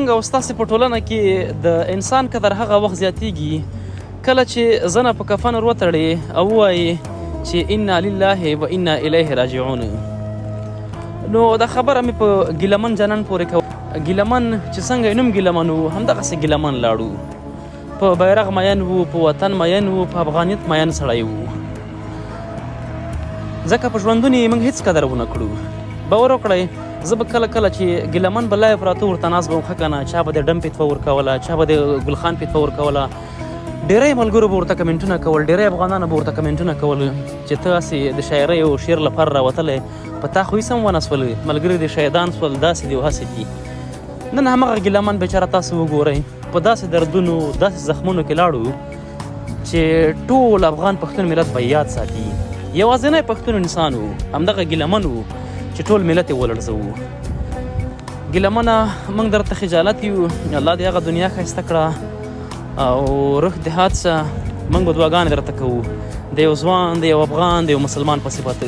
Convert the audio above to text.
څنګه او ستاسې په ټولنه کې د انسان قدر هغه وخت زیاتیږي کله چې زنه په کفن ور وتړي او ووایي چې انا لله و انا الیه راجعون. نو دا خبره مې په ګیلمن جانان پورې کوه. ګیلمن چې څنګه یې نوم ګیلمن و همدغسې ګیلمن لاړو. په بیرغ مین و، په وطن مین و، په افغانیت مین سړی و. ځکه په ژوندون یې موږ هېڅ قدر ونه کړو. باور وکړئ زه به کله کله چې ګیلمن به لایو پراته ورته ناست به وم ښه که نه، چا به د ډم پیتوه ورکوله، چا به د ګلخان پیتوه ورکوله، ډېری ملګرو به ورته کمنټونه کول، ډېری افغانانو به ورته کمنټونه کول چې ته هسې د شاعرۍ او شعر لپاره راوتلی، په تا خو هېڅ هم ونه سول، ملګري دې شهیدان سول، داسې دي او هسې دي. نن همغه ګیلمن بیچاره تاسو وګورئ په داسې دردونو داسې زخمونو کې لاړو چې ټول افغان پښتون ملت به یاد ساتي. یوازینی پښتون انسان و همدغه ګیلمن و چې ټول ملت یې ولړزوو. ګیلمنه موږ درته خجالت یو، الله دې هغه دنیا ښایسته کړه او روح دې حادثه موږ به دعاګانې درته کوو د یو ځوان د یو افغان د یو مسلمان په صفت.